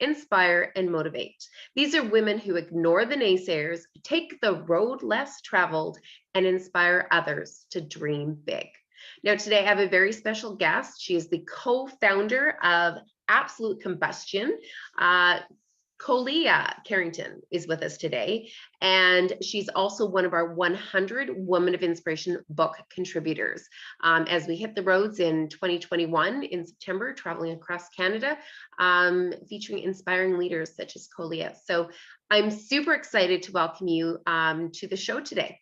inspire, and motivate. These are women who ignore the naysayers, take the road less traveled, and inspire others to dream big. Now, today I have a very special guest. She is the co-founder of Absolute Combustion. Kolyea Karrington is with us today, and she's also one of our 100 Women of Inspiration book contributors. As we hit the roads in 2021 in September, traveling across Canada, featuring inspiring leaders such as Kolyea. So I'm super excited to welcome you to the show today.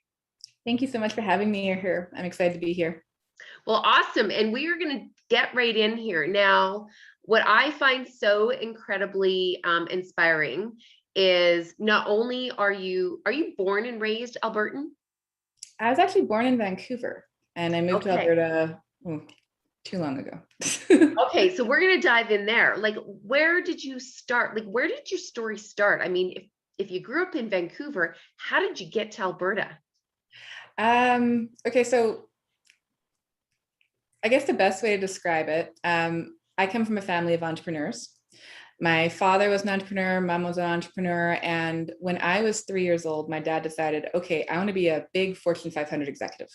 Thank you so much for having me here. I'm excited to be here. Well, awesome. And we are going to get right in here. Now, what I find so incredibly inspiring is not only are you born and raised Albertan? I was actually born in Vancouver and I moved to Alberta too long ago. Okay, so we're going to dive in there. Like, where did you start? Like, where did your story start? I mean, if you grew up in Vancouver, how did you get to Alberta? Okay, so I guess the best way to describe it, I come from a family of entrepreneurs. My father was an entrepreneur, mom was an entrepreneur. And when I was 3 years old, my dad decided, okay, I want to be a big Fortune 500 executive.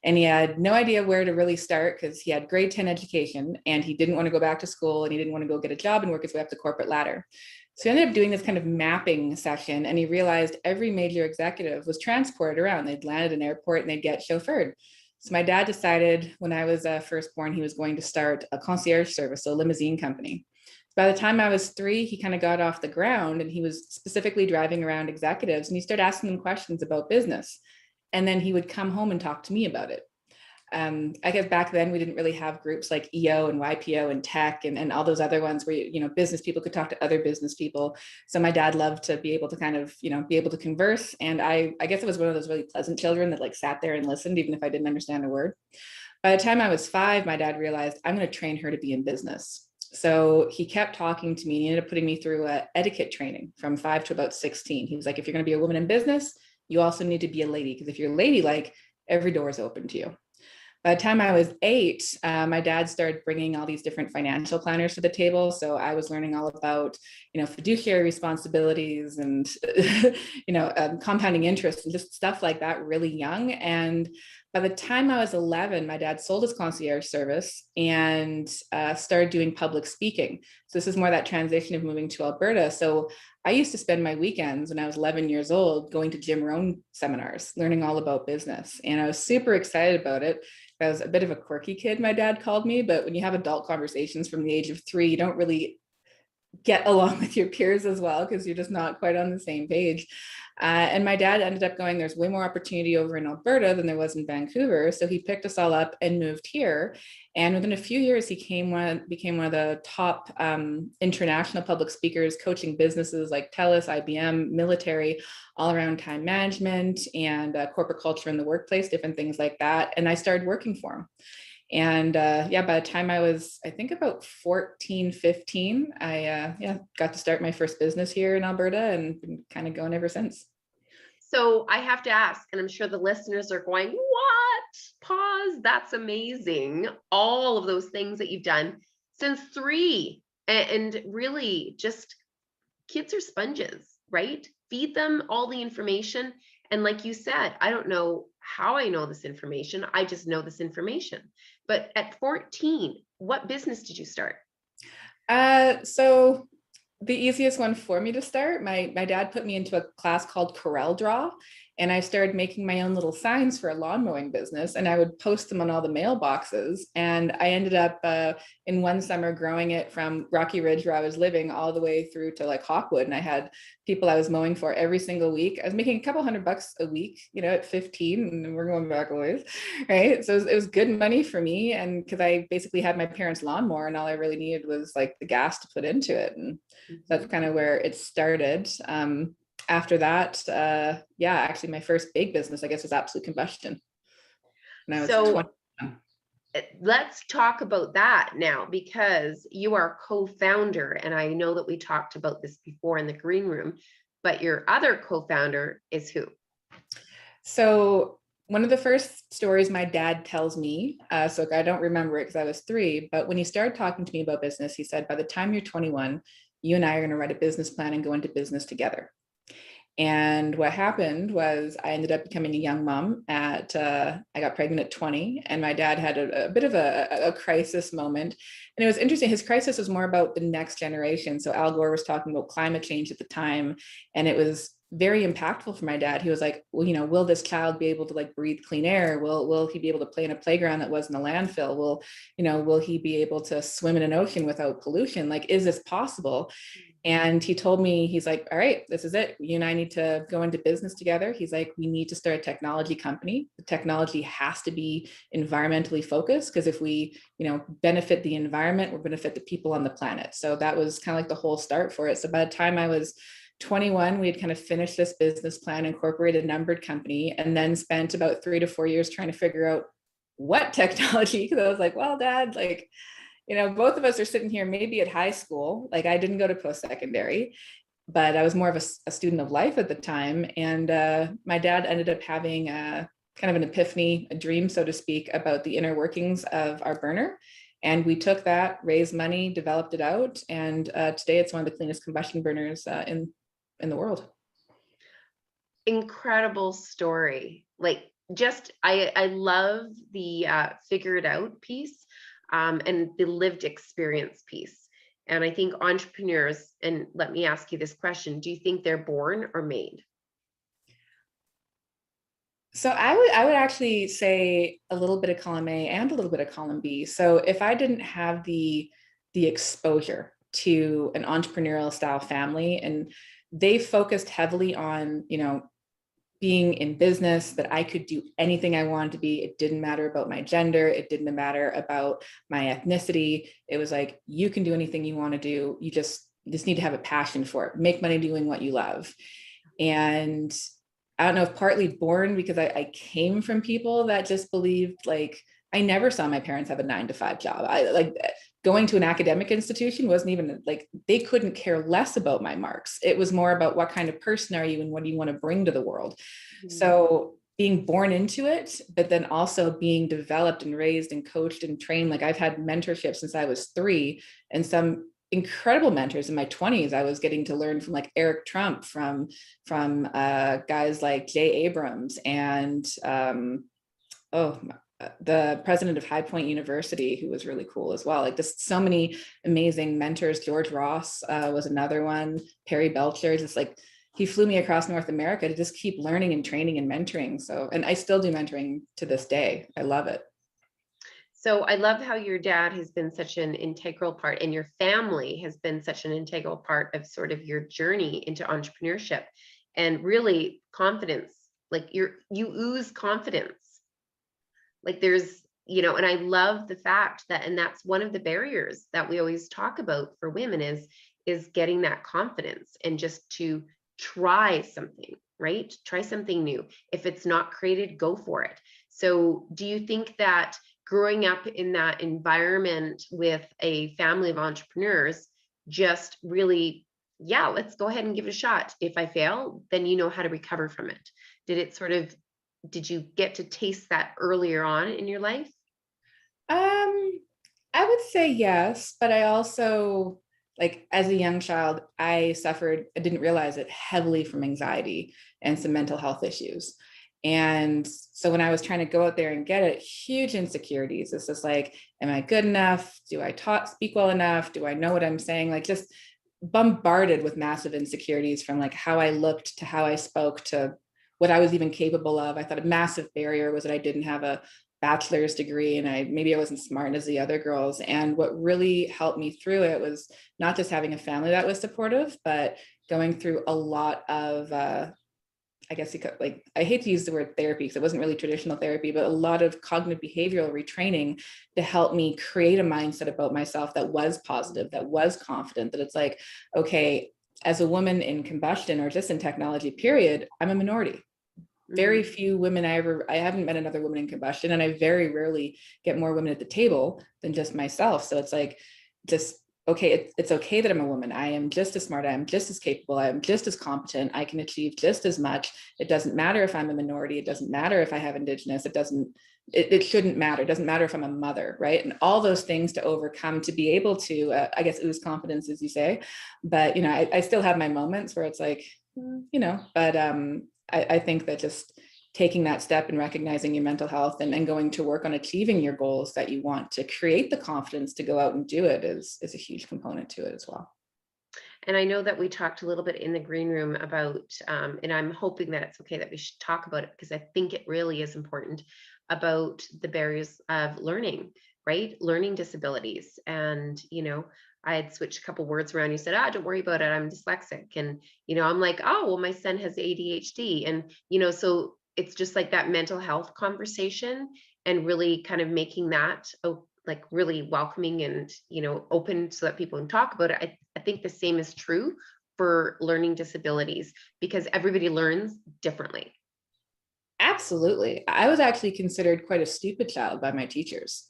And he had no idea where to really start because he had grade 10 education and he didn't want to go back to school and he didn't want to go get a job and work his way up the corporate ladder. So he ended up doing this kind of mapping session and he realized every major executive was transported around. They'd land at an airport and they'd get chauffeured. So my dad decided when I was first born, he was going to start a concierge service, so a limousine company. By the time I was 3, he kind of got off the ground and he was specifically driving around executives and he started asking them questions about business. And then he would come home and talk to me about it. I guess back then we didn't really have groups like EO and YPO and tech and all those other ones where, business people could talk to other business people. So my dad loved to be able to kind of, be able to converse. And I guess it was one of those really pleasant children that like sat there and listened, even if I didn't understand a word. By the time I was 5, my dad realized I'm going to train her to be in business. So he kept talking to me and he ended up putting me through etiquette training from 5 to about 16. He was like, if you're going to be a woman in business, you also need to be a lady. Because if you're ladylike, every door is open to you. By the time I was 8, my dad started bringing all these different financial planners to the table. So I was learning all about, fiduciary responsibilities and, compounding interest and just stuff like that really young. And by the time I was 11, my dad sold his concierge service and started doing public speaking. So this is more that transition of moving to Alberta. So I used to spend my weekends when I was 11 years old going to Jim Rohn seminars, learning all about business. And I was super excited about it. I was a bit of a quirky kid, my dad called me, but when you have adult conversations from the age of 3, you don't really get along with your peers as well because you're just not quite on the same page. And my dad ended up going, there's way more opportunity over in Alberta than there was in Vancouver. So he picked us all up and moved here. And within a few years, he became one of the top international public speakers, coaching businesses like TELUS, IBM, military, all around time management and corporate culture in the workplace, different things like that. And I started working for him. And by the time I was, I think about 14, 15, I got to start my first business here in Alberta and been kind of going ever since. So I have to ask, and I'm sure the listeners are going, what? Pause. That's amazing. All of those things that you've done since 3. And really just kids are sponges, right? Feed them all the information. And like you said, I don't know how I know this information. I just know this information. But at 14, what business did you start? So the easiest one for me to start, my dad put me into a class called Corel Draw. And I started making my own little signs for a lawn mowing business and I would post them on all the mailboxes. And I ended up in one summer growing it from Rocky Ridge where I was living all the way through to like Hawkwood. And I had people I was mowing for every single week. I was making a couple $100 a week, at 15 and we're going back a ways, right? So it was good money for me. And because I basically had my parents' lawnmower and all I really needed was like the gas to put into it. And that's kind of where it started. After that, actually my first big business, I guess, was Absolute Combustion. And I was 20. Let's talk about that now because you are co-founder, and I know that we talked about this before in the green room, but your other co-founder is who? So one of the first stories my dad tells me, so I don't remember it because I was 3, but when he started talking to me about business, he said, by the time you're 21, you and I are going to write a business plan and go into business together. And what happened was I ended up becoming a young mom I got pregnant at 20, and my dad had a bit of a crisis moment. And it was interesting. His crisis was more about the next generation. So Al Gore was talking about climate change at the time, and it was very impactful for my dad. He was like, well, will this child be able to like breathe clean air? Will he be able to play in a playground that wasn't a landfill? Will he be able to swim in an ocean without pollution? Like, is this possible? And he told me, he's like, all right, this is it. You and I need to go into business together. He's like, we need to start a technology company. The technology has to be environmentally focused, because if we, benefit the environment, we'll benefit the people on the planet. So that was kind of like the whole start for it. So by the time I was 21, we had kind of finished this business plan, incorporated a numbered company, and then spent about 3 to 4 years trying to figure out what technology. Because I was like, well, Dad, like, both of us are sitting here maybe at high school. Like, I didn't go to post-secondary, but I was more of a student of life at the time. And my dad ended up having kind of an epiphany, a dream, so to speak, about the inner workings of our burner. And we took that, raised money, developed it out. And today it's one of the cleanest combustion burners in the world. Incredible story. Like, I love the figure it out piece. And the lived experience piece. And I think entrepreneurs, and let me ask you this question, do you think they're born or made? So I would actually say a little bit of column A and a little bit of column B. So if I didn't have the exposure to an entrepreneurial style family, and they focused heavily on, being in business, that I could do anything I wanted to be. It didn't matter about my gender. It didn't matter about my ethnicity. It was like, you can do anything you want to do. You just need to have a passion for it. Make money doing what you love. And I don't know if partly born because I came from people that just believed, like, I never saw my parents have a 9-to-5 job. I like going to an academic institution wasn't even like, they couldn't care less about my marks. It was more about what kind of person are you and what do you want to bring to the world. Mm-hmm. So being born into it, but then also being developed and raised and coached and trained. Like, I've had mentorship since I was 3, and some incredible mentors in my 20s. I was getting to learn from like Eric Trump, from guys like Jay Abrams, and the president of High Point University, who was really cool as well. Like, just so many amazing mentors. George Ross was another one. Perry Belcher, just like, he flew me across North America to just keep learning and training and mentoring. So, and I still do mentoring to this day. I love it. So I love how your dad has been such an integral part, and your family has been such an integral part of sort of your journey into entrepreneurship, and really confidence. Like, you ooze confidence. Like, there's, and I love the fact that, and that's one of the barriers that we always talk about for women is getting that confidence and just to try something, right? Try something new. If it's not created, go for it. So do you think that growing up in that environment with a family of entrepreneurs just really, yeah, let's go ahead and give it a shot. If I fail, then you know how to recover from it. Did you get to taste that earlier on in your life? I would say yes, but I also, like, as a young child, I didn't realize it, heavily from anxiety and some mental health issues. And so when I was trying to go out there and get it, huge insecurities. It's just like, am I good enough? Do I speak well enough? Do I know what I'm saying? Like, just bombarded with massive insecurities, from like how I looked to how I spoke to what I was even capable of. I thought a massive barrier was that I didn't have a bachelor's degree, and maybe I wasn't smart as the other girls. And what really helped me through it was not just having a family that was supportive, but going through a lot of, I guess I hate to use the word therapy because it wasn't really traditional therapy, but a lot of cognitive behavioral retraining to help me create a mindset about myself that was positive, that was confident, that it's like, okay, as a woman in combustion, or just in technology, period, I'm a minority. Very few women I haven't met another woman in combustion, and I very rarely get more women at the table than just myself. So it's like, just okay, it's okay that I'm a woman. I am just as smart. I am just as capable. I am just as competent. I can achieve just as much. It doesn't matter if I'm a minority. It doesn't matter if I have Indigenous. It shouldn't matter. It doesn't matter if I'm a mother, right? And all those things to overcome, to be able to, I guess, ooze confidence, as you say. But, I still have my moments where it's like, but I think that just taking that step and recognizing your mental health and going to work on achieving your goals that you want to create the confidence to go out and do it is a huge component to it as well. And I know that we talked a little bit in the green room about, and I'm hoping that it's okay that we should talk about it, because I think it really is important, about the barriers of learning, right? Learning disabilities. And, I had switched a couple words around. You said, don't worry about it, I'm dyslexic. And, I'm like, oh, well, my son has ADHD. And, so it's just like that mental health conversation, and really kind of making that like really welcoming and, open so that people can talk about it. I think the same is true for learning disabilities, because everybody learns differently. Absolutely. I was actually considered quite a stupid child by my teachers.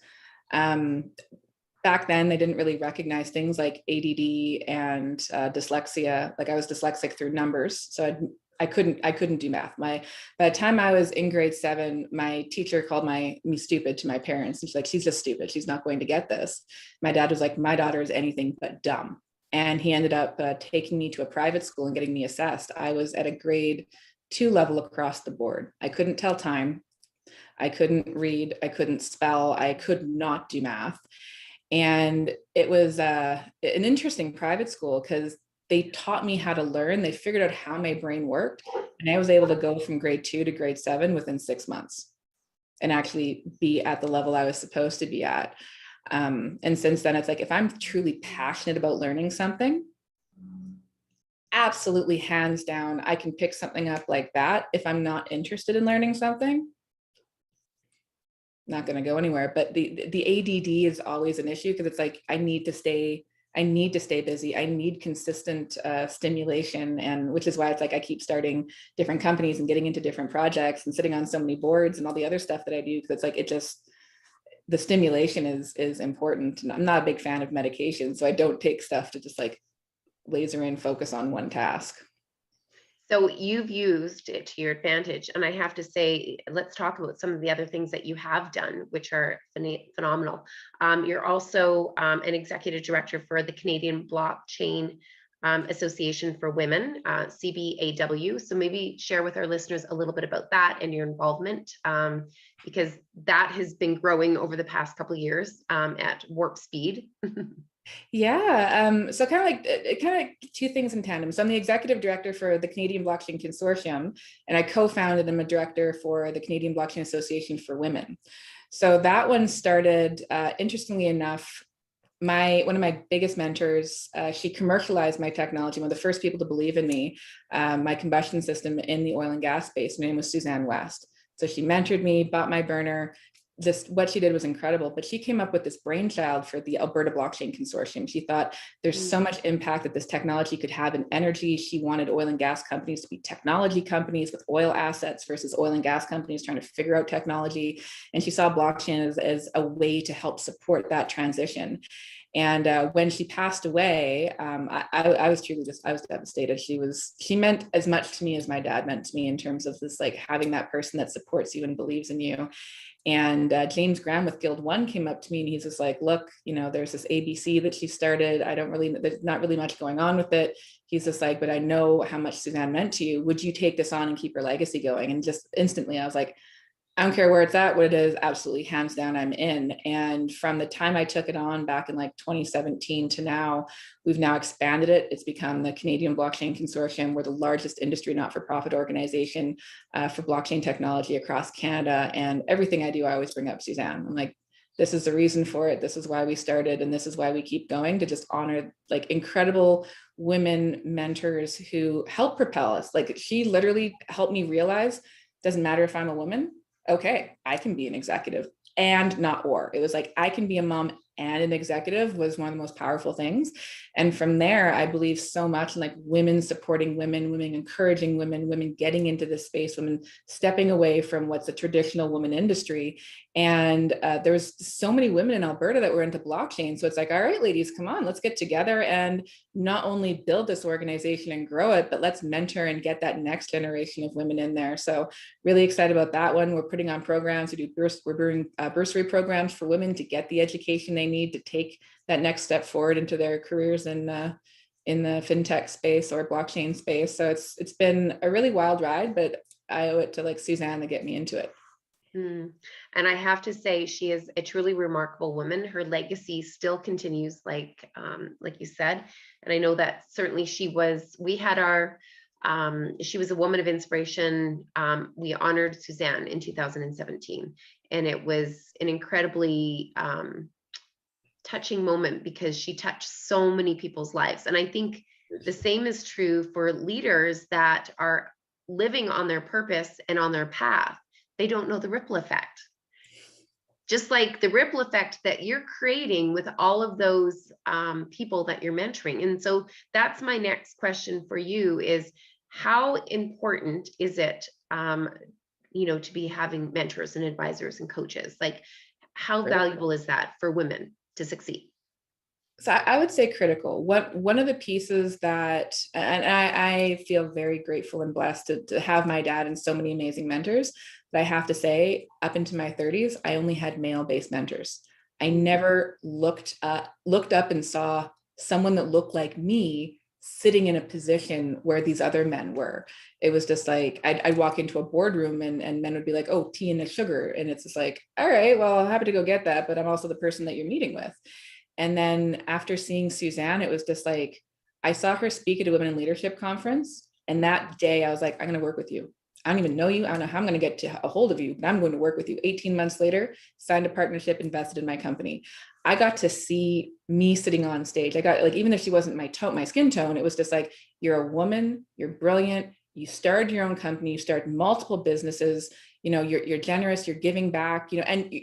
Back then, they didn't really recognize things like ADD and dyslexia. Like, I was dyslexic through numbers, so I couldn't do math. By the time I was in grade 7, my teacher called me stupid to my parents, and she's like, she's just stupid. She's not going to get this. My dad was like, my daughter is anything but dumb. And he ended up taking me to a private school and getting me assessed. I was at a grade 2 level across the board. I couldn't tell time. I couldn't read. I couldn't spell. I could not do math. And it was an interesting private school because they taught me how to learn. They figured out how my brain worked. And I was able to go from grade 2 to grade 7 within 6 months and actually be at the level I was supposed to be at. And since then, it's like, if I'm truly passionate about learning something, absolutely, hands down, I can pick something up like that. If I'm not interested in learning something, not going to go anywhere. But the ADD is always an issue, because it's like, I need to stay busy. I need consistent stimulation. And which is why it's like, I keep starting different companies and getting into different projects and sitting on so many boards and all the other stuff that I do. Because it's like, the stimulation is important. And I'm not a big fan of medication, so I don't take stuff to just like laser in focus on one task. So you've used it to your advantage. And I have to say, let's talk about some of the other things that you have done, which are phenomenal. You're also an executive director for the Canadian Blockchain Association for Women, CBAW. So maybe share with our listeners a little bit about that and your involvement, because that has been growing over the past couple of years at warp speed. Yeah. So kind of two things in tandem. So I'm the executive director for the Canadian Blockchain Consortium, and I co-founded and I'm a director for the Canadian Blockchain Association for Women. So that one started, interestingly enough, one of my biggest mentors, she commercialized my technology, one of the first people to believe in me, my combustion system in the oil and gas space. Her name was Suzanne West. So she mentored me, bought my burner. Just what she did was incredible, but she came up with this brainchild for the Alberta Blockchain Consortium. She thought there's so much impact that this technology could have in energy. She wanted oil and gas companies to be technology companies with oil assets versus oil and gas companies trying to figure out technology. And she saw blockchain as a way to help support that transition. And when she passed away, I was truly I was devastated. She meant as much to me as my dad meant to me, in terms of this, like, having that person that supports you and believes in you. And James Graham with Guild One came up to me and he's just like, look, there's this ABC that she started. There's not really much going on with it. He's just like, but I know how much Suzanne meant to you. Would you take this on and keep her legacy going? And just instantly I was like, I don't care where it's at, what it is, absolutely, hands down, I'm in. And from the time I took it on back in like 2017 to now, we've now expanded it. It's become the Canadian Blockchain Consortium. We're the largest industry not-for-profit organization for blockchain technology across Canada. And everything I do, I always bring up Suzanne. I'm like, this is the reason for it. This is why we started. And this is why we keep going, to just honor like incredible women mentors who help propel us. Like, she literally helped me realize, doesn't matter if I'm a woman. Okay, I can be an executive, and not or. It was like, I can be a mom and an executive was one of the most powerful things. And from there, I believe so much in like women supporting women, women encouraging women, women getting into this space, women stepping away from what's a traditional woman industry. And there was so many women in Alberta that were into blockchain. So it's like, all right, ladies, come on, let's get together and not only build this organization and grow it, but let's mentor and get that next generation of women in there. So really excited about that one. We're putting on programs. We're doing bursary programs for women to get the education they need to take that next step forward into their careers in the fintech space or blockchain space. So it's been a really wild ride, but I owe it to like Suzanne to get me into it. And I have to say, she is a truly remarkable woman. Her legacy still continues, like you said. And I know that certainly she was a woman of inspiration. We honored Suzanne in 2017, and it was an incredibly touching moment because she touched so many people's lives. And I think the same is true for leaders that are living on their purpose and on their path. They don't know the ripple effect. Just like the ripple effect that you're creating with all of those people that you're mentoring. And so that's my next question for you is, how important is it, to be having mentors and advisors and coaches? Like, how valuable is that for women to succeed? So I would say critical. One of the pieces that, and I feel very grateful and blessed to have my dad and so many amazing mentors, but I have to say, up into my 30s, I only had male-based mentors. I never looked up and saw someone that looked like me sitting in a position where these other men were. It was just like, I'd walk into a boardroom and men would be like, oh, tea and a sugar. And it's just like, all right, well, I'm happy to go get that, but I'm also the person that you're meeting with. And then after seeing Suzanne, it was just like, I saw her speak at a women in leadership conference. And that day I was like, I'm going to work with you. I don't even know you. I don't know how I'm going to get to a hold of you, but I'm going to work with you. 18 months later, signed a partnership, invested in my company. I got to see me sitting on stage. I got like, even if she wasn't my skin tone, it was just like, you're a woman, you're brilliant. You started your own company, you started multiple businesses, you're generous, you're giving back, and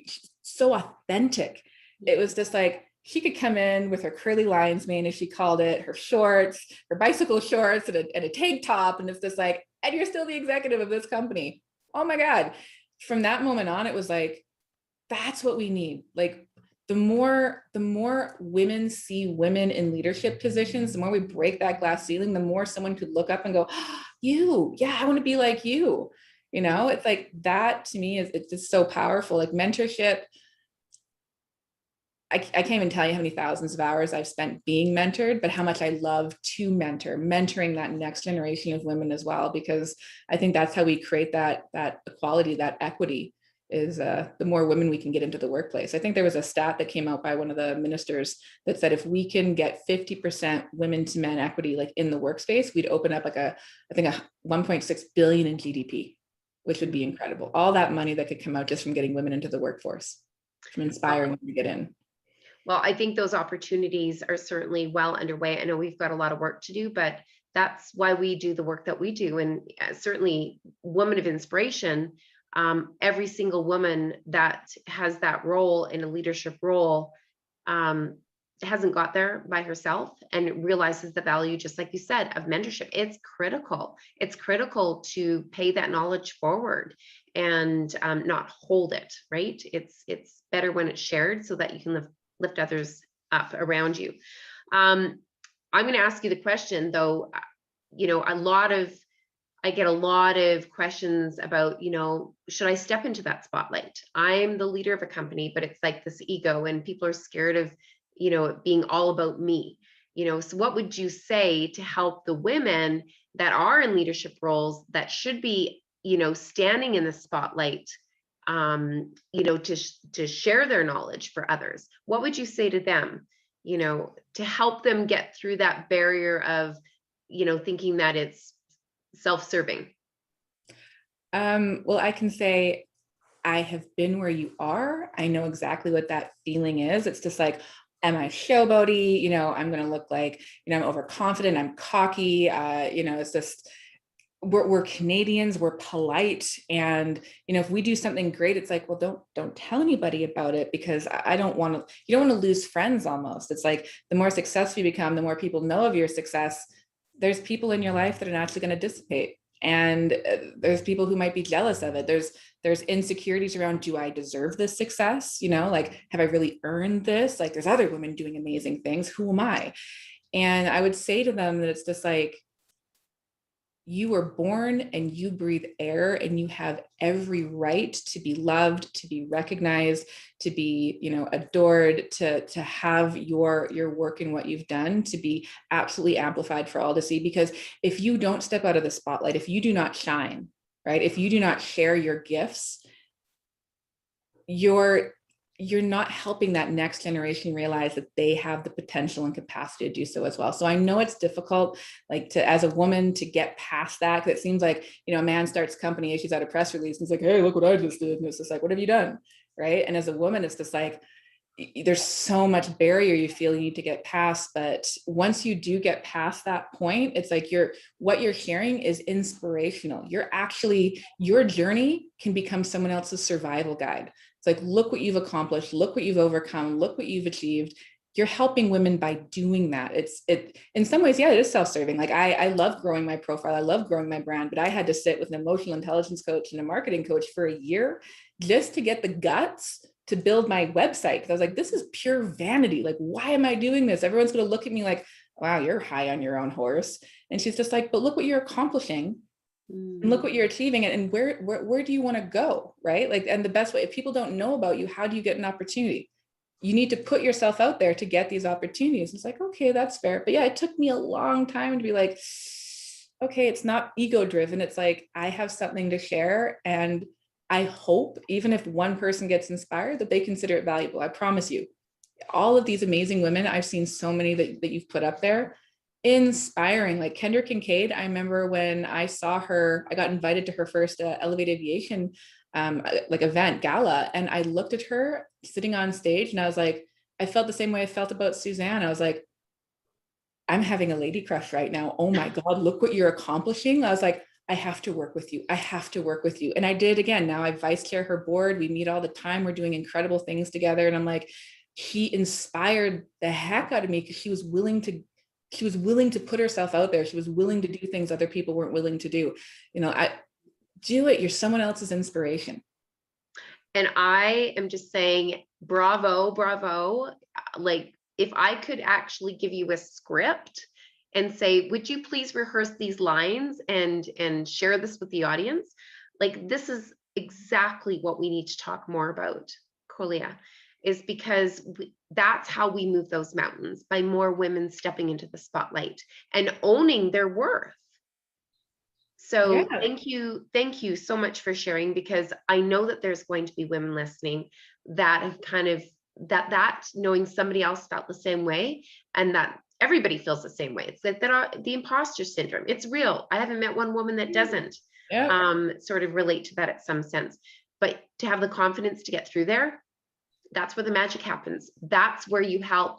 so authentic. It was just like, she could come in with her curly lion's mane, as she called it, her shorts, her bicycle shorts, and a tank top. And it's just like, and you're still the executive of this company. Oh my God. From that moment on, it was like, that's what we need. Like the more women see women in leadership positions, the more we break that glass ceiling, the more someone could look up and go, oh, I want to be like you. It's like that to me it's just so powerful. Like mentorship, I can't even tell you how many thousands of hours I've spent being mentored, but how much I love to mentoring that next generation of women as well, because I think that's how we create that equality, that equity is the more women we can get into the workplace. I think there was a stat that came out by one of the ministers that said, if we can get 50% women to men equity, like in the workspace, we'd open up like I think a 1.6 billion in GDP, which would be incredible. All that money that could come out just from getting women into the workforce, from inspiring them to get in. Well, I think those opportunities are certainly well underway. I know we've got a lot of work to do, but that's why we do the work that we do. And certainly women of inspiration, every single woman that has that role in a leadership role hasn't got there by herself and realizes the value, just like you said, of mentorship. It's critical. It's critical to pay that knowledge forward and not hold it, right? It's better when it's shared so that you can lift others up around you. I'm going to ask you the question though, I get a lot of questions about, should I step into that spotlight? I'm the leader of a company, but it's like this ego and people are scared of, it being all about me, so what would you say to help the women that are in leadership roles that should be, standing in the spotlight, to share their knowledge for others? What would you say to them, to help them get through that barrier of, thinking that it's self-serving? Well, I can say I have been where you are. I know exactly what that feeling is. It's just like, am I showboaty? I'm going to look like, I'm overconfident, I'm cocky. It's just, we're Canadians, we're polite. And, you know, if we do something great, it's like, well, don't tell anybody about it, because I don't want to, you don't want to lose friends almost. It's like the more successful you become, the more people know of your success. There's people in your life that are naturally going to dissipate. And there's people who might be jealous of it. There's insecurities around, do I deserve this success? You know, like, have I really earned this? Like, there's other women doing amazing things. Who am I? And I would say to them that it's just like, you were born and you breathe air, and you have every right to be loved, to be recognized, to be, you know, adored, to have your work and what you've done to be absolutely amplified for all to see. Because if you don't step out of the spotlight, if you do not shine, right, if you do not share your gifts, you're not helping that next generation realize that they have the potential and capacity to do so as well. So I know it's difficult, like, to, as a woman, to get past that, because it seems like, you know, a man starts company, issues out a press release, and he's like, hey, look what I just did. And it's just like, what have you done? Right. And as a woman, it's just like, there's so much barrier you feel you need to get past. But once you do get past that point, it's like what you're sharing is inspirational. Your journey can become someone else's survival guide. It's like, look what you've accomplished, look what you've overcome, look what you've achieved. You're helping women by doing that. It in some ways, yeah, it is self-serving. Like, I love growing my profile, I love growing my brand, but I had to sit with an emotional intelligence coach and a marketing coach for a year just to get the guts to build my website. Because I was like, this is pure vanity. Like, why am I doing this? Everyone's going to look at me like, wow, you're high on your own horse. And she's just like, but look what you're accomplishing. And look what you're achieving, and where do you want to go, right? Like, and the best way, if people don't know about you, how do you get an opportunity? You need to put yourself out there to get these opportunities. It's like, okay, that's fair. But yeah, it took me a long time to be like, okay, it's not ego driven. It's like, I have something to share, and I hope even if one person gets inspired, that they consider it valuable. I promise you, all of these amazing women, I've seen so many that you've put up there, inspiring. Like Kendra Kinkade, I remember when I saw her, I got invited to her first Elevate Aviation like event gala, and I looked at her sitting on stage, and I was like, I felt the same way I felt about Suzanne. I was like, I'm having a lady crush right now. Oh my God, look what you're accomplishing. I was like, I have to work with you. I have to work with you. And I did again. Now I vice chair her board. We meet all the time. We're doing incredible things together. And I'm like, she inspired the heck out of me, because she was willing to put herself out there. She was willing to do things other people weren't willing to do. You know, do it. You're someone else's inspiration. And I am just saying, bravo, bravo. Like, if I could actually give you a script and say, would you please rehearse these lines and share this with the audience? Like, this is exactly what we need to talk more about, Koleya, is because that's how we move those mountains, by more women stepping into the spotlight and owning their worth. So Yeah. thank you so much for sharing, because I know that there's going to be women listening that have kind of that knowing somebody else felt the same way, and that everybody feels the same way. It's that the imposter syndrome. It's real. I haven't met one woman that doesn't sort of relate to that at some sense. But to have the confidence to get through there, that's where the magic happens. That's where you help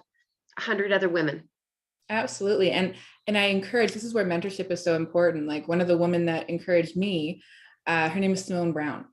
100 other women. Absolutely. And I encourage, this is where mentorship is so important. Like, one of the women that encouraged me, her name is Simone Brown.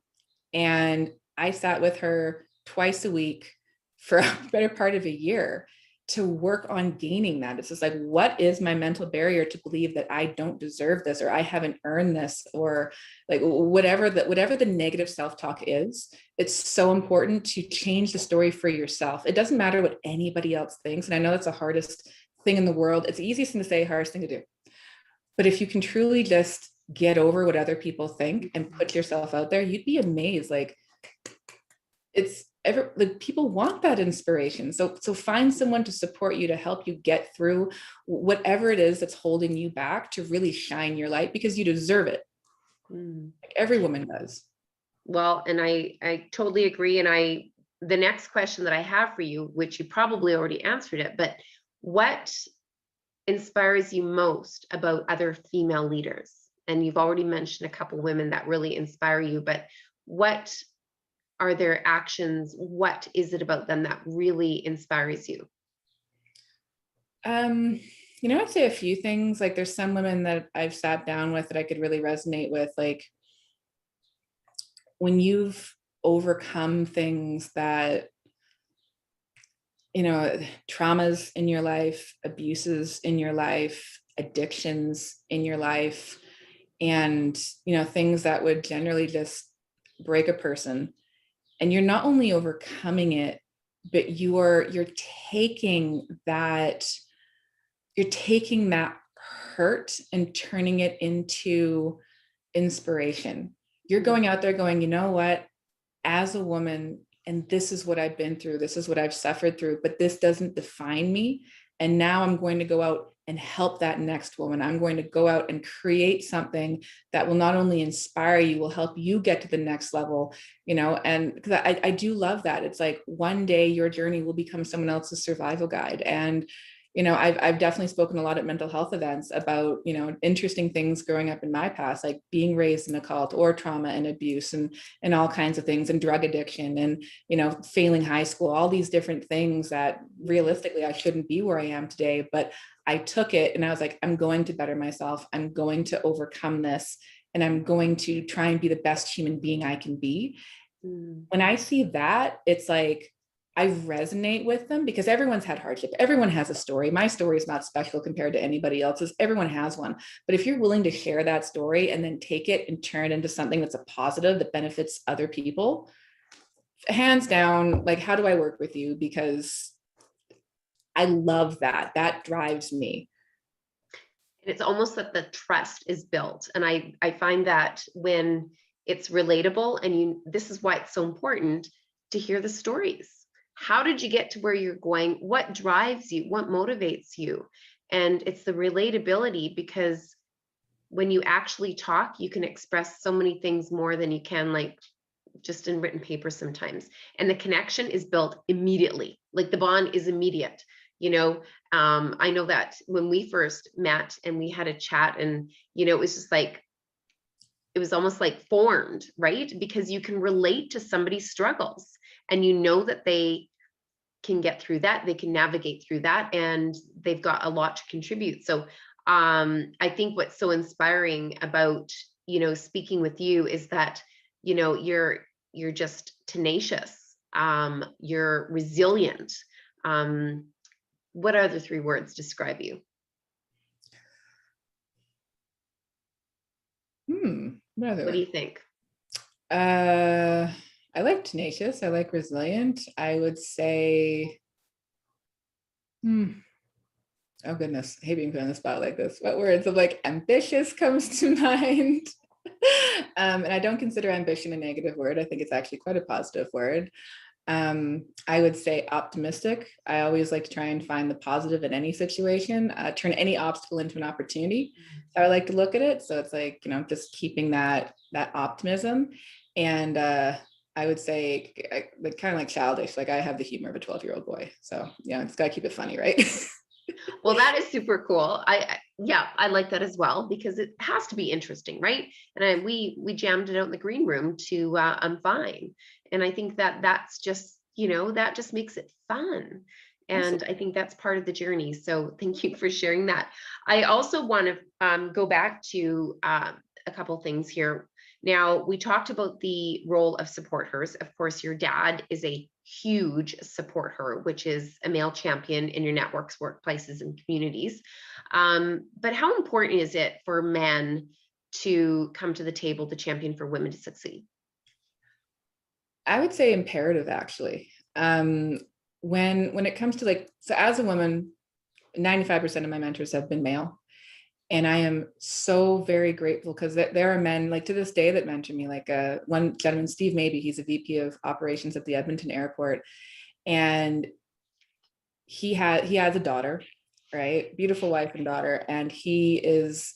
And I sat with her twice a week for a better part of a year to work on gaining that. It's just like, what is my mental barrier to believe that I don't deserve this, or I haven't earned this, or like whatever the negative self-talk is. It's so important to change the story for yourself. It doesn't matter what anybody else thinks. And I know that's the hardest thing in the world. It's the easiest thing to say, hardest thing to do. But if you can truly just get over what other people think and put yourself out there, you'd be amazed. Like, like, people want that inspiration. So find someone to support you, to help you get through whatever it is that's holding you back, to really shine your light, because you deserve it. Like, every woman does. Well, and I totally agree. And the next question that I have for you, which you probably already answered it, but what inspires you most about other female leaders? And you've already mentioned a couple women that really inspire you, but what are their actions? What is it about them that really inspires you? I'd say a few things. Like there's some women that I've sat down with that I could really resonate with. Like when you've overcome things that, traumas in your life, abuses in your life, addictions in your life, and, things that would generally just break a person. And you're not only overcoming it, but you're taking that, hurt and turning it into inspiration. You're going out there going, you know what, as a woman, and this is what I've been through, this is what I've suffered through, but this doesn't define me. And now I'm going to go out and help that next woman. I'm going to go out and create something that will not only inspire you, will help you get to the next level, and because I do love that. It's like one day your journey will become someone else's survival guide. And I've definitely spoken a lot at mental health events about, interesting things growing up in my past, like being raised in a cult or trauma and abuse and all kinds of things, and drug addiction and, failing high school, all these different things that realistically I shouldn't be where I am today. But I took it and I was like, I'm going to better myself. I'm going to overcome this, and I'm going to try and be the best human being I can be. When I see that, it's like, I resonate with them because everyone's had hardship. Everyone has a story. My story is not special compared to anybody else's. Everyone has one. But if you're willing to share that story and then take it and turn it into something that's a positive that benefits other people, hands down, like, how do I work with you? Because I love that. That drives me. It's almost that the trust is built. And I find that when it's relatable, and this is why it's so important to hear the stories. How did you get to where you're going? What drives you? What motivates you? And it's the relatability, because when you actually talk, you can express so many things more than you can like just in written paper sometimes. And the connection is built immediately. Like the bond is immediate. I know that when we first met and we had a chat, and, it was just like, it was almost like formed, right? Because you can relate to somebody's struggles, and that they can get through that, they can navigate through that, and they've got a lot to contribute. So I think what's so inspiring about, speaking with you is that, you're just tenacious, you're resilient. What other three words describe you? What do you think? I like tenacious. I like resilient. I would say, oh goodness, I hate being put on the spot like this. What words of like ambitious comes to mind? And I don't consider ambition a negative word. I think it's actually quite a positive word. I would say optimistic. I always like to try and find the positive in any situation, turn any obstacle into an opportunity. So I like to look at it. So it's like, just keeping that optimism. And I would say kind of like childish, like I have the humor of a 12-year-old boy. So it's got to keep it funny, right? Well, that is super cool. I like that as well, because it has to be interesting, right? And we jammed it out in the green room to I'm fine. And I think that that's just, that just makes it fun. And I think that's part of the journey. So thank you for sharing that. I also want to go back to a couple things here. Now, we talked about the role of support hers. Of course, your dad is a huge support her, which is a male champion in your networks, workplaces, and communities. But how important is it for men to come to the table to champion for women to succeed? I would say imperative, actually. When it comes to so as a woman, 95% of my mentors have been male. And I am so very grateful, because there are men to this day that mentor me, one gentleman, Steve Maybe, he's a VP of operations at the Edmonton airport. And he has a daughter, right? Beautiful wife and daughter. And he is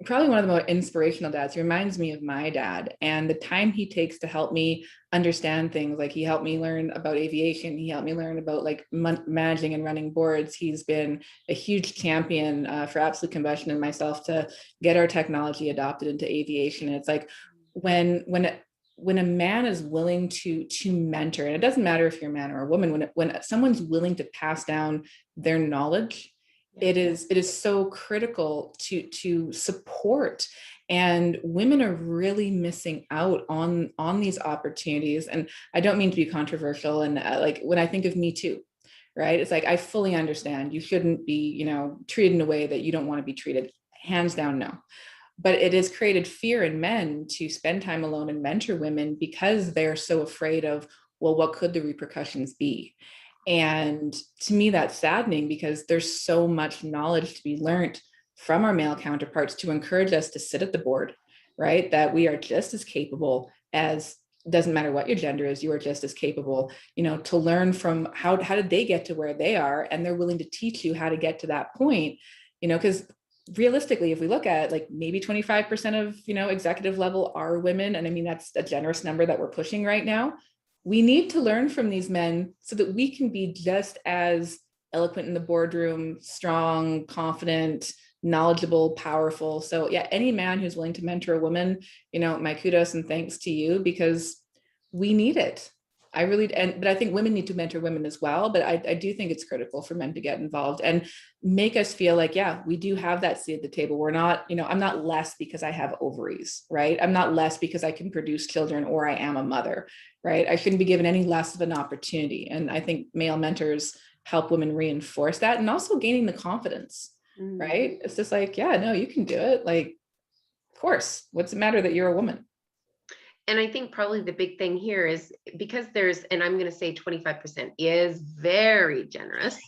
probably one of the more inspirational dads. He reminds me of my dad, and the time he takes to help me understand things. Like he helped me learn about aviation. He helped me learn about managing and running boards. He's been a huge champion for Absolute Combustion and myself to get our technology adopted into aviation. And it's like when a man is willing to mentor, and it doesn't matter if you're a man or a woman, when someone's willing to pass down their knowledge it is so critical to support. And women are really missing out on these opportunities. And I don't mean to be controversial. And like when I think of Me Too, right? It's like, I fully understand you shouldn't be, treated in a way that you don't want to be treated. Hands down, no. But it has created fear in men to spend time alone and mentor women because they're so afraid of, well, what could the repercussions be? And to me, that's saddening because there's so much knowledge to be learned from our male counterparts to encourage us to sit at the board, right? That we are just as capable as, doesn't matter what your gender is, you are just as capable, to learn from how did they get to where they are, and they're willing to teach you how to get to that point, because realistically, if we look at like maybe 25% of, executive level are women. And I mean, that's a generous number that we're pushing right now. We need to learn from these men so that we can be just as eloquent in the boardroom, strong, confident, knowledgeable, powerful. So yeah, any man who's willing to mentor a woman, my kudos and thanks to you, because we need it. But I think women need to mentor women as well. But I do think it's critical for men to get involved and make us feel like, yeah, we do have that seat at the table. We're not, I'm not less because I have ovaries, right? I'm not less because I can produce children or I am a mother, right? I shouldn't be given any less of an opportunity. And I think male mentors help women reinforce that, and also gaining the confidence, right? It's just like, yeah, no, you can do it. Like, of course, what's the matter that you're a woman? And I think probably the big thing here is because and I'm going to say 25% is very generous,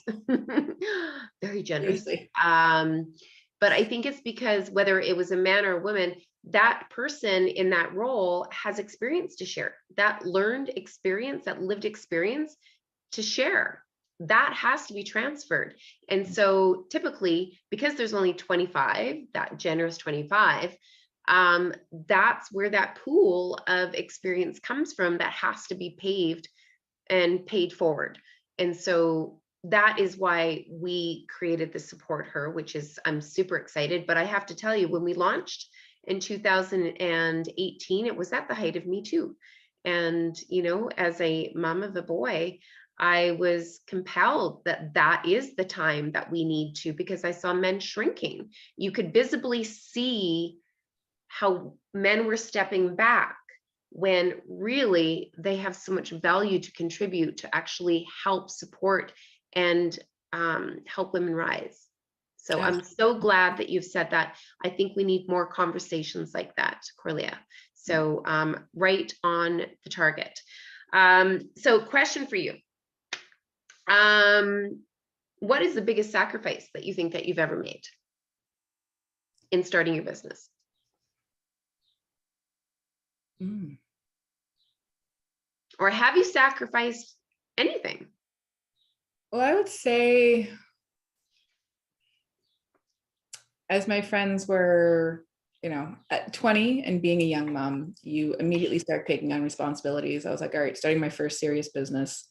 very generous. But I think it's because whether it was a man or a woman, that person in that role has experience to share, that learned experience, that lived experience to share. That has to be transferred. And so typically, because there's only 25, that generous 25, that's where that pool of experience comes from that has to be paved and paid forward. And so that is why we created the Support Her, which is, I'm super excited. But I have to tell you, when we launched in 2018, it was at the height of Me Too. And, as a mom of a boy, I was compelled that is the time that we need to, because I saw men shrinking. You could visibly see how men were stepping back when really they have so much value to contribute to actually help support and help women rise. So I'm so glad that you've said that. I think we need more conversations like that, Kolyea. So right on the target. So question for you. What is the biggest sacrifice that you think that you've ever made in starting your business? Or have you sacrificed anything? Well, I would say, as my friends were, at 20 and being a young mom, you immediately start taking on responsibilities. I was like, all right, starting my first serious business,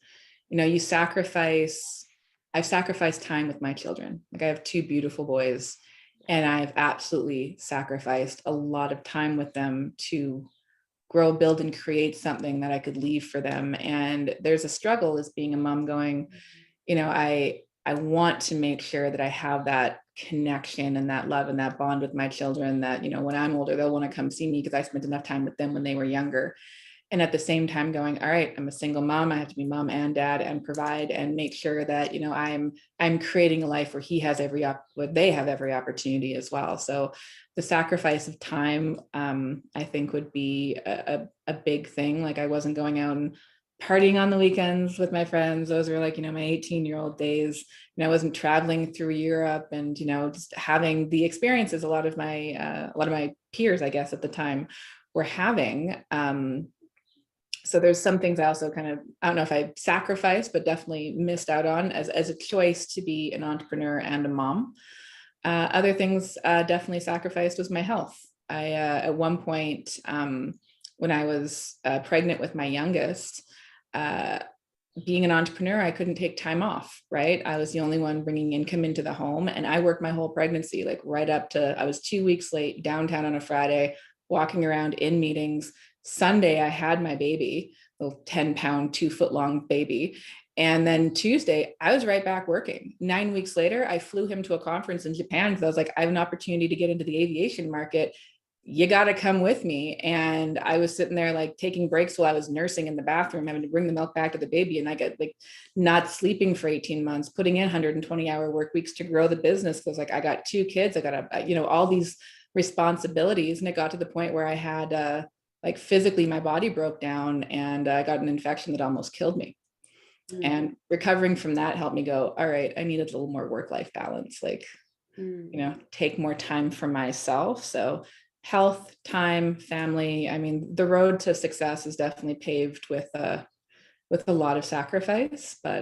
I've sacrificed time with my children. Like, I have 2 beautiful boys, and I've absolutely sacrificed a lot of time with them to grow, build, and create something that I could leave for them. And there's a struggle as being a mom going, I want to make sure that I have that connection and that love and that bond with my children, that, when I'm older, they'll want to come see me because I spent enough time with them when they were younger. And at the same time going, all right, I'm a single mom. I have to be mom and dad and provide and make sure that, I'm creating a life where where they have every opportunity as well. So the sacrifice of time, I think, would be a big thing. Like, I wasn't going out and partying on the weekends with my friends. Those were like, my 18-year-old days. I wasn't traveling through Europe and, just having the experiences a lot of my peers, I guess, at the time were having. So there's some things I also kind of, I don't know if I sacrificed, but definitely missed out on as a choice to be an entrepreneur and a mom. Other things definitely sacrificed was my health. I, at one point, when I was pregnant with my youngest, being an entrepreneur, I couldn't take time off, right? I was the only one bringing income into the home. And I worked my whole pregnancy, like right up to, I was 2 weeks late downtown on a Friday, walking around in meetings. Sunday, I had my baby, little 10-pound, 2-foot-long baby. And then Tuesday, I was right back working. 9 weeks later, I flew him to a conference in Japan because I was like, I have an opportunity to get into the aviation market. You got to come with me. And I was sitting there like taking breaks while I was nursing in the bathroom, having to bring the milk back to the baby. And I got like not sleeping for 18 months, putting in 120-hour work weeks to grow the business. Cause like I got 2 kids, I got all these responsibilities. And it got to the point where I had like physically my body broke down and I got an infection that almost killed me. And recovering from that helped me go, all right, I need a little more work-life balance, like, take more time for myself. So health, time, family. I mean, the road to success is definitely paved with a lot of sacrifice, but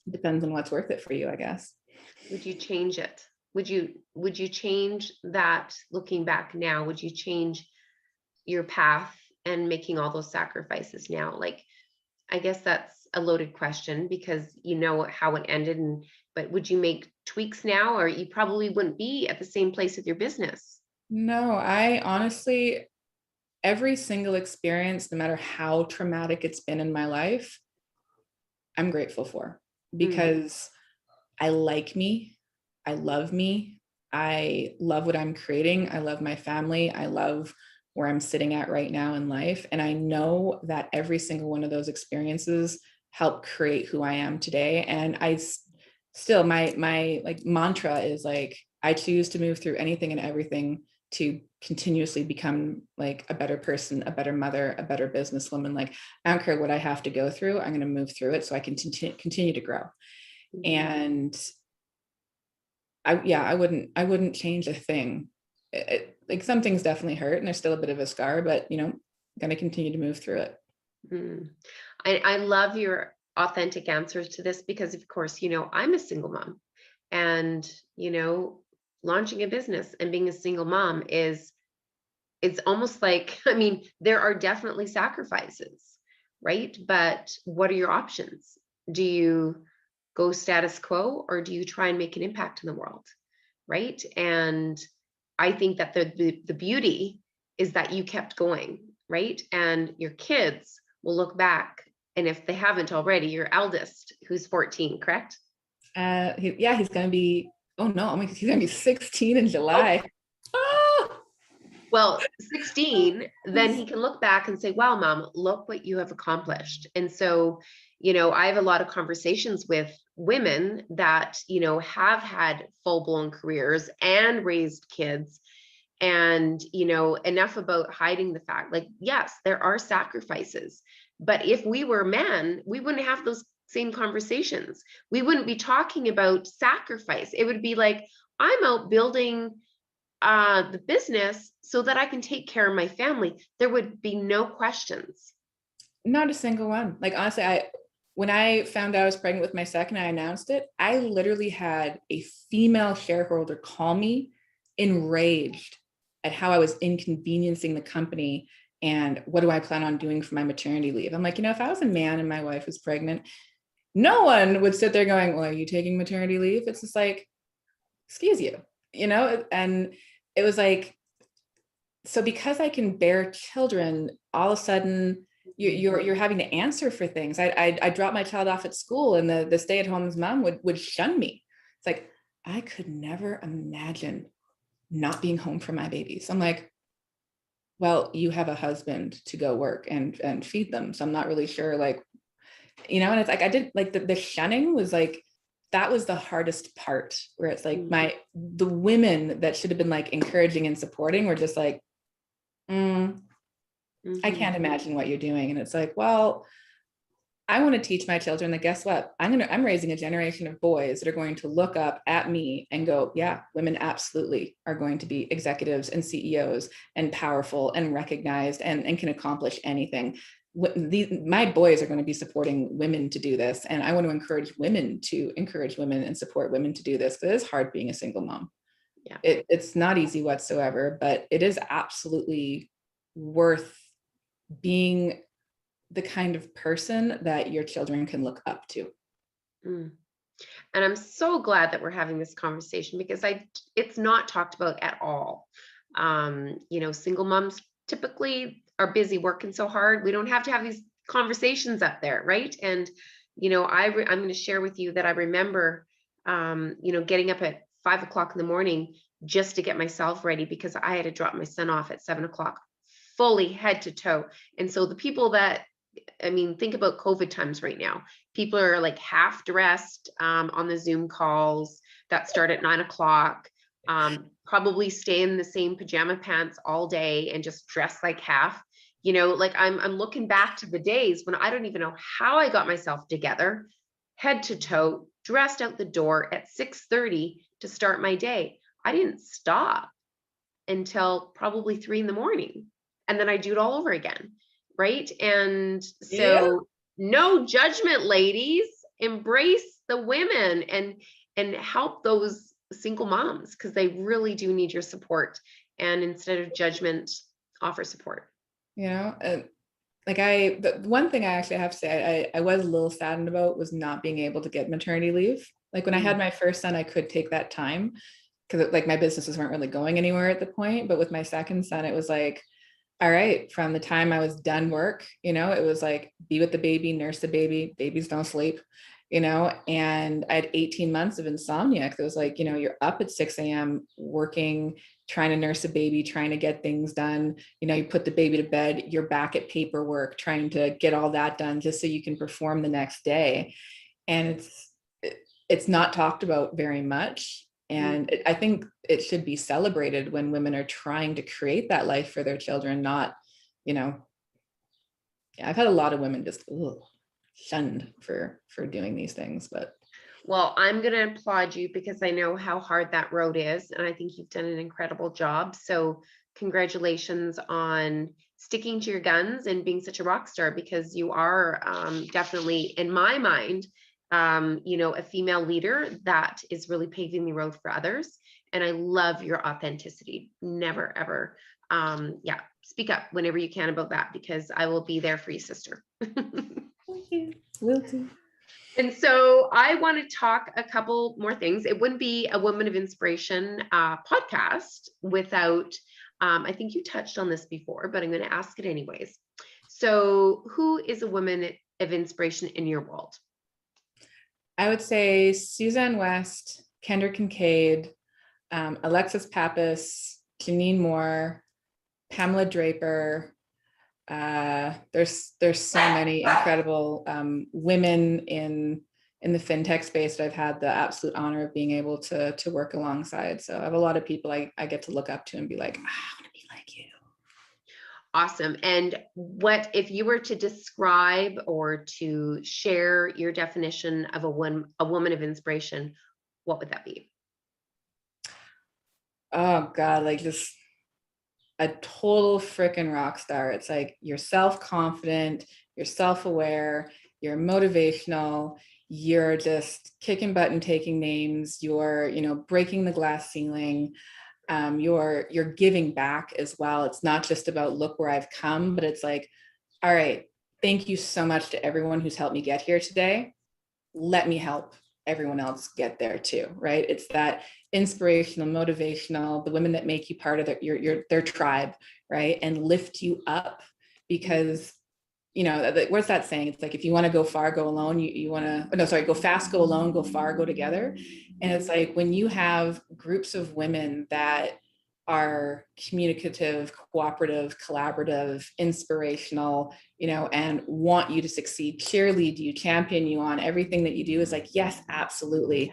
depends on what's worth it for you, I guess. Would you change it? Would you change that looking back now? Would you change your path and making all those sacrifices now? Like, I guess that's a loaded question because you know how it ended, but would you make tweaks now, or you probably wouldn't be at the same place with your business? No, I honestly, every single experience, no matter how traumatic it's been in my life, I'm grateful for, because I like me, I love me, I love what I'm creating, I love my family, I love where I'm sitting at right now in life. And I know that every single one of those experiences helped create who I am today. And I still, my like mantra is like, I choose to move through anything and everything to continuously become like a better person, a better mother, a better businesswoman. Like, I don't care what I have to go through, I'm going to move through it so I can continue to grow. And I wouldn't change a thing. Like, some things definitely hurt and there's still a bit of a scar, but going to continue to move through it. I love your authentic answers to this because, of course, I'm a single mom, and launching a business and being a single mom it's almost like, I mean, there are definitely sacrifices, right? But what are your options? Do you go status quo, or do you try and make an impact in the world, right? And I think that the beauty is that you kept going, right? And your kids will look back, and if they haven't already, your eldest, who's 14, correct? He's going to be, oh no, he's going to be 16 in July. Oh. Well, 16, then he can look back and say, wow, mom, look what you have accomplished. And so, I have a lot of conversations with women that, have had full-blown careers and raised kids. And, enough about hiding the fact, like, yes, there are sacrifices, but if we were men, we wouldn't have those same conversations. We wouldn't be talking about sacrifice. It would be like, I'm out building the business so that I can take care of my family. There would be no questions. Not a single one. Like, honestly, when I found out I was pregnant with my second, I announced it. I literally had a female shareholder call me enraged at how I was inconveniencing the company and what do I plan on doing for my maternity leave. I'm like, if I was a man and my wife was pregnant, no one would sit there going, well, are you taking maternity leave? It's just like, excuse you, and it was like, so because I can bear children, all of a sudden you're having to answer for things. I dropped my child off at school and the stay-at-home mom would shun me. It's like, I could never imagine not being home for my babies. I'm like, well, you have a husband to go work and feed them. So I'm not really sure, like, and it's like, I did like the shunning was like, that was the hardest part, where it's like the women that should have been like encouraging and supporting were just like, I can't imagine what you're doing. And it's like, well, I want to teach my children that, guess what? I'm raising a generation of boys that are going to look up at me and go, yeah, women absolutely are going to be executives and CEOs and powerful and recognized and can accomplish anything. My boys are going to be supporting women to do this. And I want to encourage women and support women to do this. Because it is hard being a single mom. Yeah. It's not easy whatsoever, but it is absolutely worth being the kind of person that your children can look up to. And I'm so glad that we're having this conversation, because it's not talked about at all. Single moms typically are busy working so hard. We don't have to have these conversations up there, right? And, you know, I'm going to share with you that I remember, you know, getting up at 5 o'clock in the morning just to get myself ready because I had to drop my son off at 7 o'clock, fully head to toe. And so the people that, I mean, think about COVID times right now. People are like half dressed on the Zoom calls that start at 9 o'clock, probably stay in the same pajama pants all day and just dress like half. You know, like I'm looking back to the days when I don't even know how I got myself together, head to toe, dressed out the door at 6:30 to start my day. I didn't stop until probably 3 in the morning. And then I do it all over again. Right. And Yeah. so no judgment, ladies, embrace the women and help those single moms because they really do need your support. And instead of judgment, offer support. You know, like the one thing I actually have to say I was a little saddened about was not being able to get maternity leave. Like when I had my first son, I could take that time because like my businesses weren't really going anywhere at the point. But with my second son, it was like, all right, from the time I was done work, you know, it was like be with the baby, nurse the baby, babies don't sleep, you know, and I had 18 months of insomnia. It was like, you know, you're up at 6 a.m. working, trying to nurse a baby, trying to get things done. You know, you put the baby to bed, you're back at paperwork, trying to get all that done just so you can perform the next day. And it's not talked about very much. And I think it should be celebrated when women are trying to create that life for their children, not, you know, I've had a lot of women just shunned for doing these things, but. Well, I'm going to applaud you because I know how hard that road is. And I think you've done an incredible job. So congratulations on sticking to your guns and being such a rock star because you are definitely, in my mind, you know, a female leader that is really paving the road for others. And I love your authenticity. Never, ever. Yeah, speak up whenever you can about that because I will be there for you, sister. Thank you. Will do. And so I want to talk a couple more things. It wouldn't be a Woman of Inspiration podcast without, I think you touched on this before, but I'm going to ask it anyways. So who is a woman of inspiration in your world? I would say Suzanne West, Kendra Kinkade, Alexis Pappas, Janine Moore, Pamela Draper. There's so many incredible women in the fintech space that I've had the absolute honor of being able to work alongside. So I have a lot of people I get to look up to and be like, I want to be like you. Awesome. And what if you were to describe or to share your definition of a woman of inspiration, what would that be? Oh God, like just a total freaking rock star. It's like you're self-confident, you're self-aware, you're motivational, you're just kicking butt and taking names, you're, you know, breaking the glass ceiling. You're giving back as well. It's not just about look where I've come, but it's like, all right, thank you so much to everyone who's helped me get here today. Let me help everyone else get there too, right? It's that inspirational, motivational, the women that make you part of their tribe, right? And lift you up because, you know, what's that saying? It's like, if you want to go far, go alone. You want to, no, sorry, go fast, go alone, go far, go together. And it's like when you have groups of women that are communicative, cooperative, collaborative, inspirational, you know, and want you to succeed, cheerlead you, champion you on everything that you do, is like, yes, absolutely.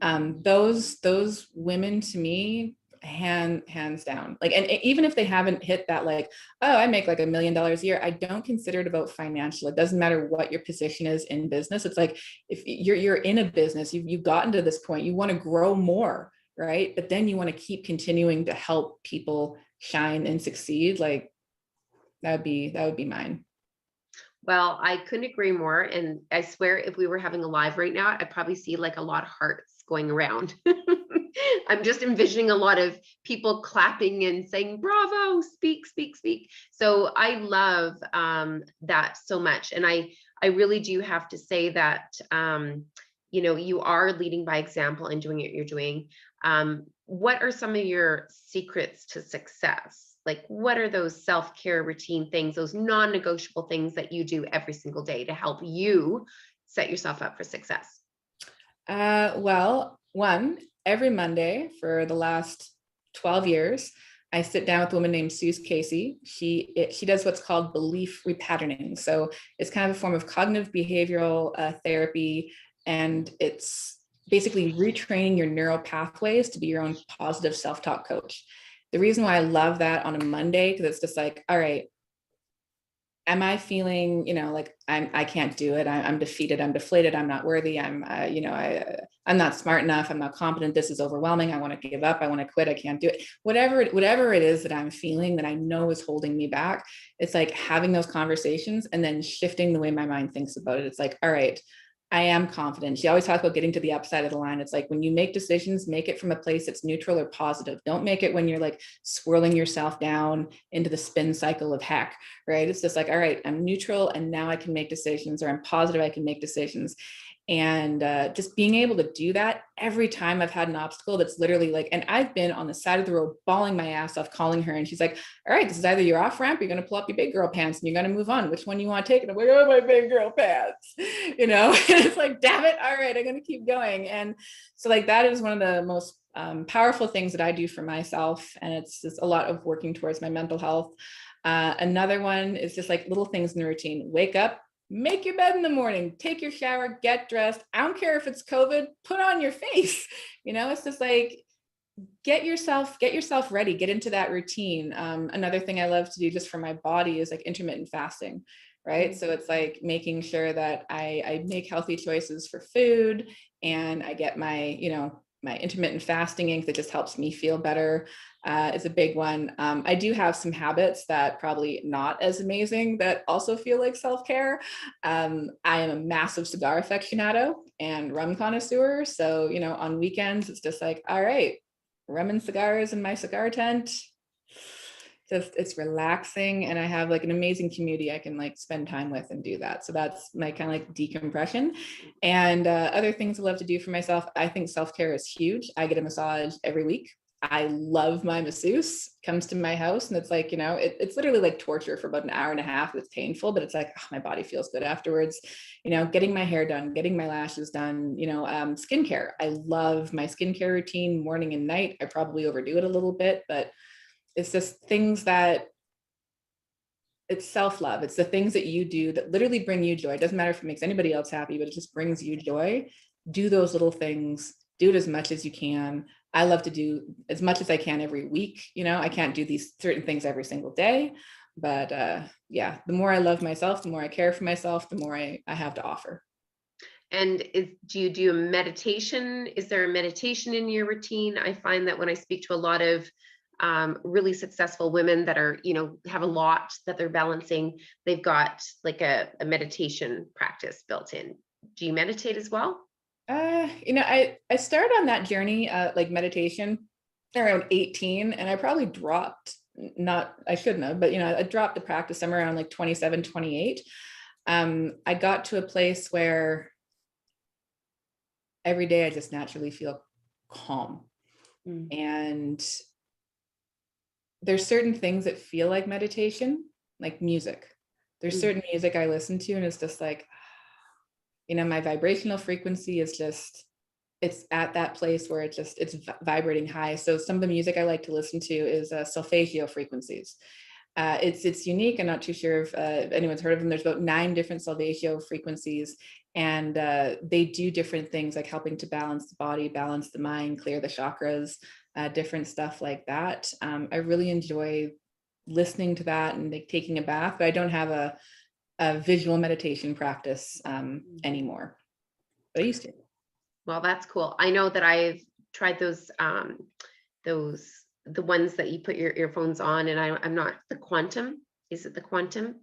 Those women to me, hands down, like, and even if they haven't hit that, like, oh, I make like $1 million a year, I don't consider it about financial. It doesn't matter what your position is in business. It's like, if you're in a business, you've gotten to this point, you want to grow more, right? But then you want to keep continuing to help people shine and succeed. Like that would be mine. Well, I couldn't agree more. And I swear, if we were having a live right now, I'd probably see like a lot of hearts going around. I'm just envisioning a lot of people clapping and saying, bravo, speak, speak, speak. So I love that so much. And I really do have to say that, you know, you are leading by example and doing what you're doing. what are some of your secrets to success? Like, what are those self-care routine things, those non-negotiable things that you do every single day to help you set yourself up for success? Well, one, every Monday for the last 12 years, I sit down with a woman named Suze Casey. She does what's called belief repatterning. So it's kind of a form of cognitive behavioral therapy, and it's basically retraining your neural pathways to be your own positive self-talk coach. The reason why I love that on a Monday, because it's just like, all right, am I feeling, like I can't do it. I'm defeated. I'm deflated. I'm not worthy. I'm not smart enough. I'm not competent. This is overwhelming. I want to give up. I want to quit. I can't do it. Whatever it is that I'm feeling that I know is holding me back. It's like having those conversations and then shifting the way my mind thinks about it. It's like, all right, I am confident. She always talks about getting to the upside of the line. It's like when you make decisions, make it from a place that's neutral or positive. Don't make it when you're like swirling yourself down into the spin cycle of heck, right? It's just like, all right, I'm neutral and now I can make decisions, or I'm positive I can make decisions. And just being able to do that every time I've had an obstacle that's literally like, and I've been on the side of the road bawling my ass off, calling her, and she's like, all right, this is either your off ramp, you're going to pull up your big girl pants and you're going to move on. Which one you want to take? And I'm like, oh, my big girl pants, and it's like, damn it. All right, I'm going to keep going. And so like, that is one of the most powerful things that I do for myself. And it's just a lot of working towards my mental health. Another one is just like little things in the routine. Wake up, make your bed in the morning, take your shower, get dressed. I don't care if it's COVID, put on your face. It's just like, get yourself ready, get into that routine. Another thing I love to do just for my body is like intermittent fasting, right? So it's like making sure that I make healthy choices for food, and I get my, my intermittent fasting ink that just helps me feel better. Is a big one. I do have some habits that probably not as amazing that also feel like self-care. I am a massive cigar aficionado and rum connoisseur. So, on weekends, it's just like, all right, rum and cigars in my cigar tent. Just, it's relaxing, and I have like an amazing community I can like spend time with and do that. So that's my kind of like decompression. And other things I love to do for myself, I think self-care is huge. I get a massage every week. I love my masseuse, comes to my house, and it's like, it's literally like torture for about an hour and a half. It's painful, but it's like, oh, my body feels good afterwards. Getting my hair done, getting my lashes done, skincare. I love my skincare routine morning and night. I probably overdo it a little bit, but it's just things that, it's self-love. It's the things that you do that literally bring you joy. It doesn't matter if it makes anybody else happy, but it just brings you joy. Do those little things, do it as much as you can. I love to do as much as I can every week. I can't do these certain things every single day, but the more I love myself, the more I care for myself, the more I have to offer. And do you do a meditation? Is there a meditation in your routine? I find that when I speak to a lot of really successful women that are, have a lot that they're balancing, they've got like a meditation practice built in. Do you meditate as well? I started on that journey, like meditation around 18, and I probably dropped, I shouldn't have, but, I dropped the practice somewhere around like 27, 28. I got to a place where every day I just naturally feel calm. And there's certain things that feel like meditation, like music. There's certain music I listen to, and it's just like, my vibrational frequency is just, it's at that place where it's vibrating high. So some of the music I like to listen to is solfeggio frequencies. It's unique. I'm not too sure if anyone's heard of them. There's about 9 different solfeggio frequencies, and they do different things like helping to balance the body, balance the mind, clear the chakras, different stuff like that. I really enjoy listening to that and like taking a bath, but I don't have a visual meditation practice anymore, but I used to. Well, that's cool. I know that I've tried those the ones that you put your earphones on, and I'm not the quantum. Is it the quantum?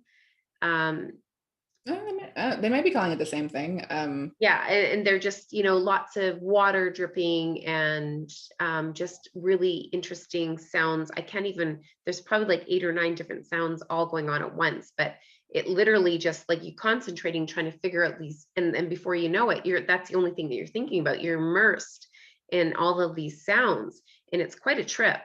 They might be calling it the same thing. Yeah, and they're just, lots of water dripping and just really interesting sounds. I can't even, there's probably like 8 or 9 different sounds all going on at once, but it literally just like you concentrating, trying to figure out these, and before you know it, that's the only thing that you're thinking about. You're immersed in all of these sounds. and it's quite a trip.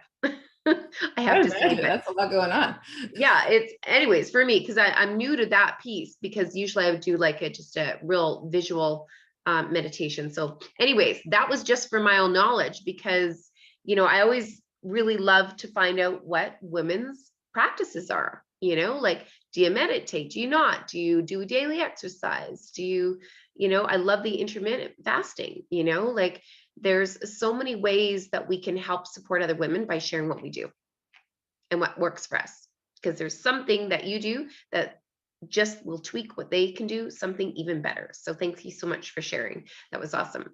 I have I to say, imagine but that's a lot going on. yeah, it's anyways for me, because I'm new to that piece, because usually I would do like just a real visual meditation. So anyways, that was just for my own knowledge, because I always really love to find out what women's practices are. Like, do you meditate? Do you not? Do you do daily exercise? Do you, I love the intermittent fasting, like there's so many ways that we can help support other women by sharing what we do and what works for us. Because there's something that you do that just will tweak what they can do, something even better. So thank you so much for sharing. That was awesome.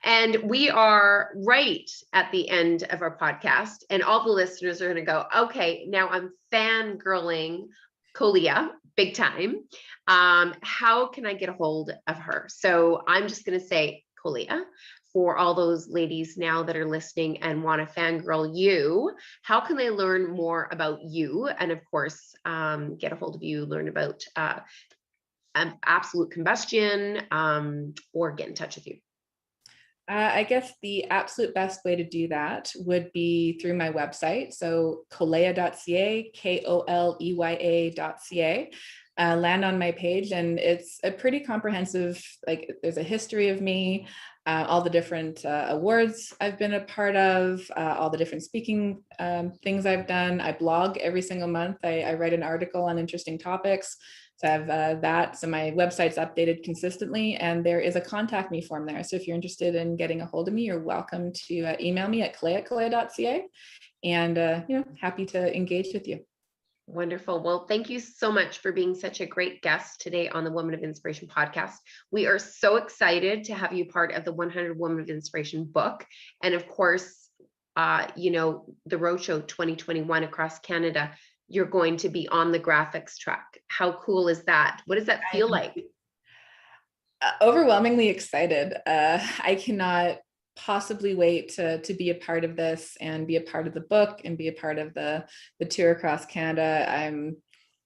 And we are right at the end of our podcast, and all the listeners are going to go, okay, now I'm fangirling Kolyea big time. How can I get a hold of her? So I'm just going to say, Kolyea, for all those ladies now that are listening and want to fangirl you, how can they learn more about you? And of course, get a hold of you, learn about Absolute Combustion, or get in touch with you. I guess the absolute best way to do that would be through my website. So koleya.ca, KOLEYA.ca. Land on my page, and it's a pretty comprehensive, like there's a history of me, all the different awards I've been a part of, all the different speaking things I've done. I blog every single month. I write an article on interesting topics. So I have that. So my website's updated consistently, and there is a contact me form there. So if you're interested in getting a hold of me, you're welcome to email me at koleya.ca, and happy to engage with you. Wonderful. Well, thank you so much for being such a great guest today on the Woman of Inspiration podcast. We are so excited to have you part of the 100 Women of Inspiration book. And of course, the Roadshow 2021 across Canada, you're going to be on the graphics track. How cool is that? What does that feel like? Overwhelmingly excited. I cannot possibly wait to be a part of this and be a part of the book and be a part of the tour across Canada.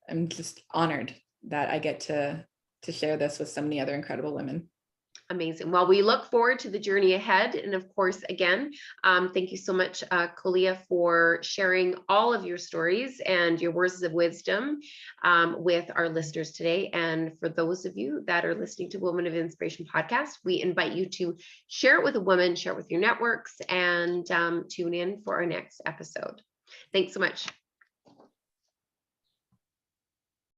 I'm just honored that I get to share this with so many other incredible women. Amazing. Well, we look forward to the journey ahead. And of course, again, thank you so much, Kolyea, for sharing all of your stories and your words of wisdom with our listeners today. And for those of you that are listening to Women of Inspiration podcast, we invite you to share it with a woman, share it with your networks, and tune in for our next episode. Thanks so much.